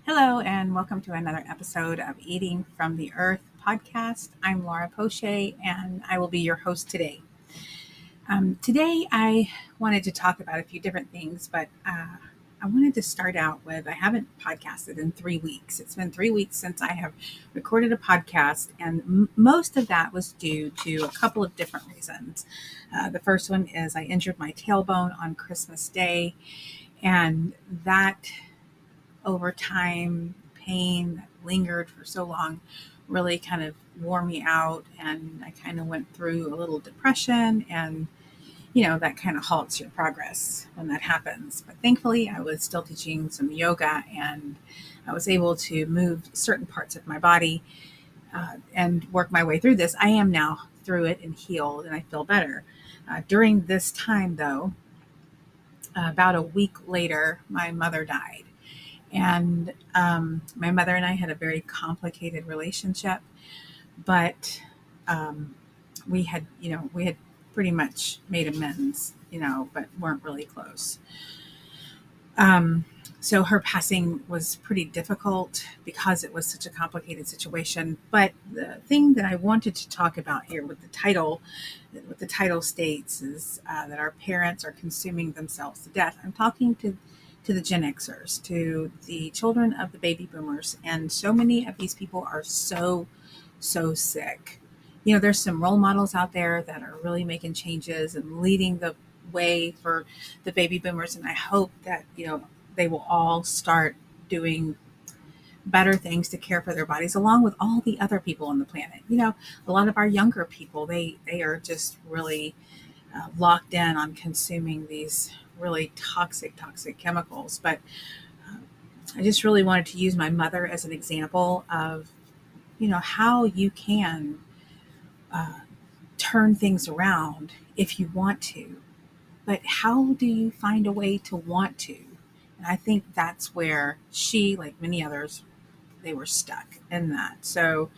Hello, and welcome to another episode of Eating from the Earth podcast. I'm Laura Poche, and I will be your host today. Today, I wanted to talk about a few different things, but I wanted to start out with I haven't podcasted in 3 weeks. It's been 3 weeks since I have recorded a podcast, and most of that was due to a couple of different reasons. The first one is I injured my tailbone on Christmas Day, and that over time, pain that lingered for so long really kind of wore me out. And I kind of went through a little depression. And, that kind of halts your progress when that happens. But thankfully, I was still teaching some yoga and I was able to move certain parts of my body and work my way through this. I am now through it and healed, and I feel better. During this time, though, about a week later, my mother died. And my mother and I had a very complicated relationship, but we had pretty much made amends, but weren't really close. Um, so her passing was pretty difficult because it was such a complicated situation. But the thing that I wanted to talk about here with what the title states is that our parents are consuming themselves to death. I'm talking to the Gen Xers, to the children of the baby boomers. And so many of these people are so sick. There's some role models out there that are really making changes and leading the way for the baby boomers. And I hope that, they will all start doing better things to care for their bodies along with all the other people on the planet. A lot of our younger people, they are just really locked in on consuming these really toxic chemicals. But uh, I just really wanted to use my mother as an example of, how you can uh, turn things around if you want to. But how do you find a way to want to? And I think that's where she, like many others, they were stuck in that. So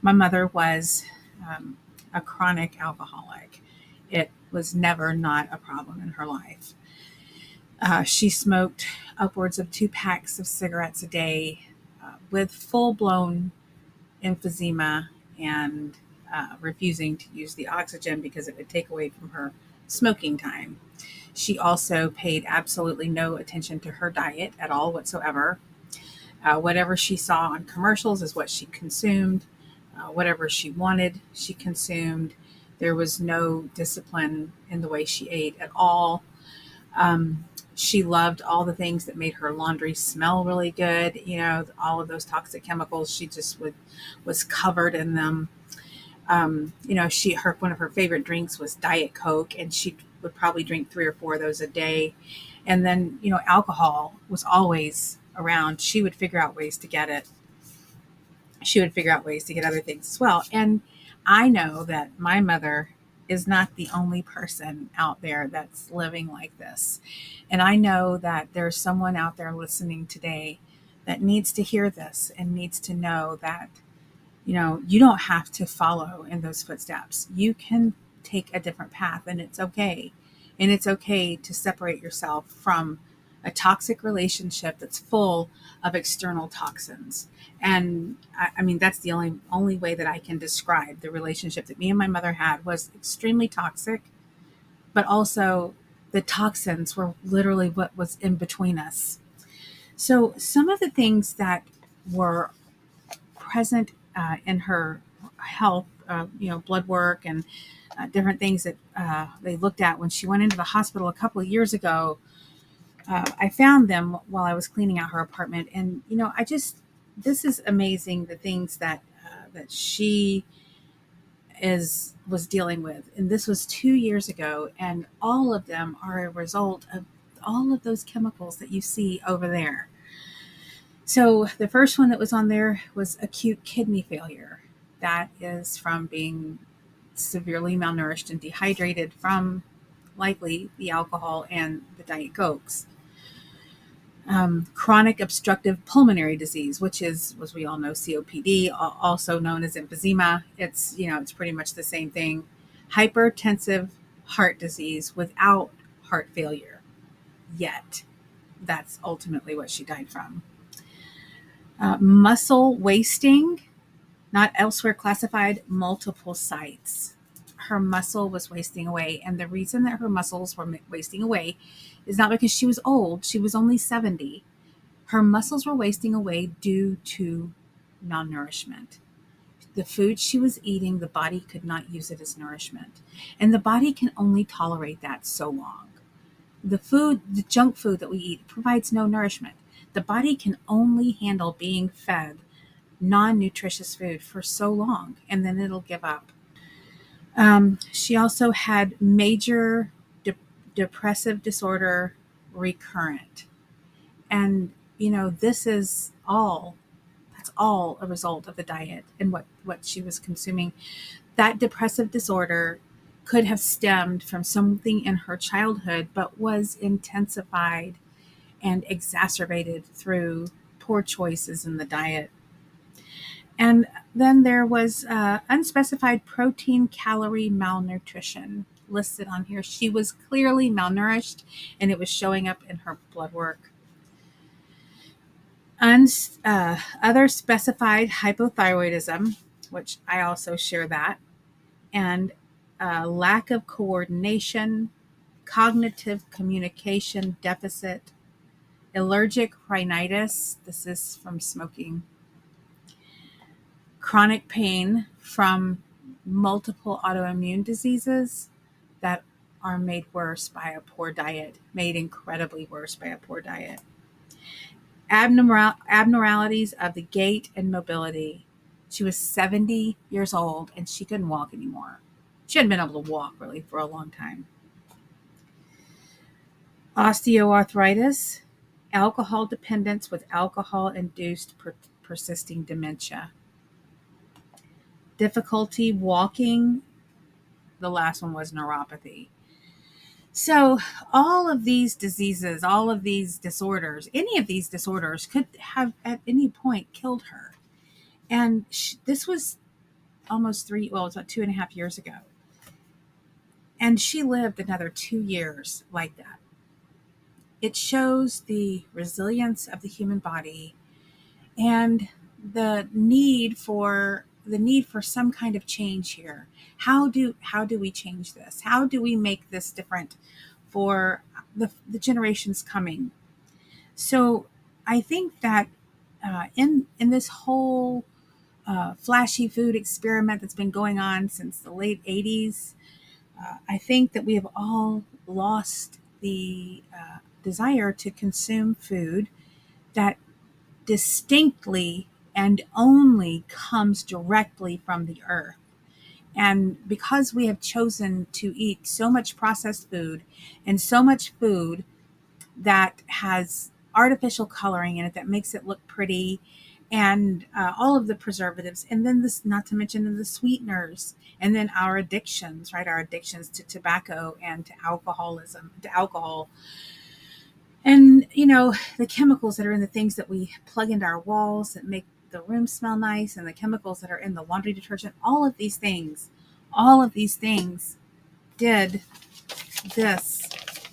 my mother was um, a chronic alcoholic. It was never not a problem in her life. She smoked upwards of 2 packs of cigarettes a day with full blown emphysema and refusing to use the oxygen because it would take away from her smoking time. She also paid absolutely no attention to her diet at all whatsoever. Whatever she saw on commercials is what she consumed. Whatever she wanted, she consumed. There was no discipline in the way she ate at all. Um, she loved all the things that made her laundry smell really good. All of those toxic chemicals, she just was covered in them. One of her favorite drinks was Diet Coke, and she would probably drink 3 or 4 of those a day. And then, alcohol was always around. She would figure out ways to get it. She would figure out ways to get other things as well. And I know that my mother is not the only person out there that's living like this. And I know that there's someone out there listening today that needs to hear this and needs to know that, you don't have to follow in those footsteps. You can take a different path, and it's okay. And it's okay to separate yourself from a toxic relationship that's full of external toxins. And I mean, that's the only way that I can describe the relationship that me and my mother had was extremely toxic, but also the toxins were literally what was in between us. So some of the things that were present in her health, blood work and different things that they looked at when she went into the hospital a couple of years ago. I found them while I was cleaning out her apartment, and this is amazing, the things that she was dealing with, and this was 2 years ago, and all of them are a result of all of those chemicals that you see over there. So the first one that was on there was acute kidney failure. That is from being severely malnourished and dehydrated from likely the alcohol and the Diet Cokes. Chronic obstructive pulmonary disease, which is, as we all know, COPD, also known as emphysema. It's pretty much the same thing. Hypertensive heart disease without heart failure. Yet, that's ultimately what she died from. Muscle wasting, not elsewhere classified, multiple sites. Her muscle was wasting away. And the reason that her muscles were wasting away is not because she was old, she was only 70. Her muscles were wasting away due to malnourishment. The food she was eating, the body could not use it as nourishment. And the body can only tolerate that so long. The junk food that we eat, provides no nourishment. The body can only handle being fed non-nutritious food for so long, and then it'll give up. She also had major depressive disorder recurrent. And, this is that's all a result of the diet and what she was consuming. That depressive disorder could have stemmed from something in her childhood, but was intensified and exacerbated through poor choices in the diet. And then there was unspecified protein calorie malnutrition listed on here. She was clearly malnourished, and it was showing up in her blood work. Other specified hypothyroidism, which I also share that, and lack of coordination, cognitive communication deficit, allergic rhinitis, this is from smoking, chronic pain from multiple autoimmune diseases that are made worse by a poor diet, made incredibly worse by a poor diet. Abnormalities of the gait and mobility. She was 70 years old and she couldn't walk anymore. She hadn't been able to walk really for a long time. Osteoarthritis, alcohol dependence with alcohol-induced persisting dementia. Difficulty walking. The last one was neuropathy. So all of these diseases, all of these disorders, any of these disorders could have at any point killed her. And this was almost it's about 2.5 years ago. And she lived another 2 years like that. It shows the resilience of the human body and the need for some kind of change here. How do we change this? How do we make this different for the generations coming? So I think that in this whole flashy food experiment that's been going on since the late 80s, I think that we have all lost the desire to consume food that distinctly and only comes directly from the earth. And because we have chosen to eat so much processed food and so much food that has artificial coloring in it that makes it look pretty, and all of the preservatives, and then this, not to mention the sweeteners, and then our addictions, right? Our addictions to tobacco and to alcohol, and the chemicals that are in the things that we plug into our walls that make the room smell nice, and the chemicals that are in the laundry detergent. All of these things did this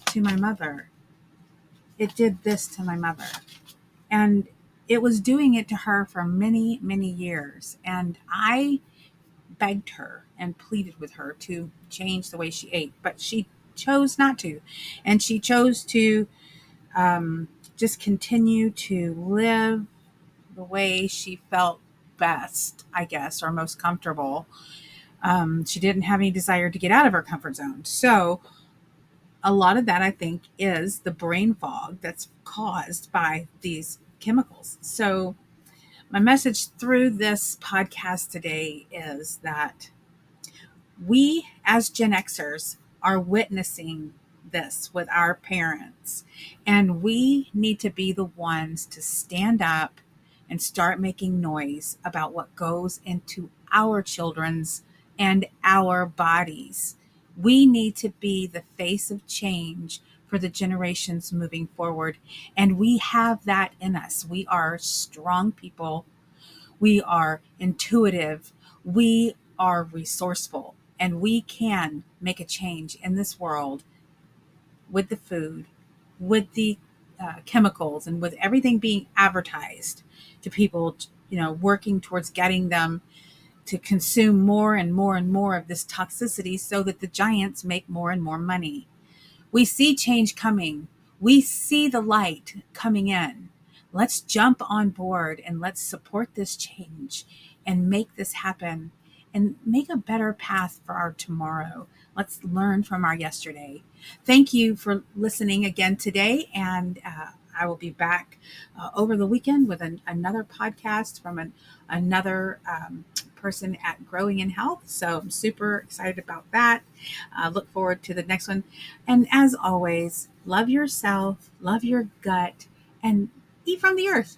to my mother. It did this to my mother. And it was doing it to her for many, many years. And I begged her and pleaded with her to change the way she ate, but she chose not to. And she chose to just continue to live the way she felt best, I guess, or most comfortable. She didn't have any desire to get out of her comfort zone. So a lot of that, I think, is the brain fog that's caused by these chemicals. So my message through this podcast today is that we as Gen Xers are witnessing this with our parents, and we need to be the ones to stand up and start making noise about what goes into our children's and our bodies. We need to be the face of change for the generations moving forward, and we have that in us. We are strong people. We are intuitive. We are resourceful, and we can make a change in this world with the food, with the chemicals and with everything being advertised to people, working towards getting them to consume more and more and more of this toxicity so that the giants make more and more money. We see change coming. We see the light coming in. Let's jump on board and let's support this change and make this happen and make a better path for our tomorrow. Let's learn from our yesterday. Thank you for listening again today. And I will be back over the weekend with another podcast from another person at Growing in Health. So I'm super excited about that. Look forward to the next one. And as always, love yourself, love your gut, and eat from the earth.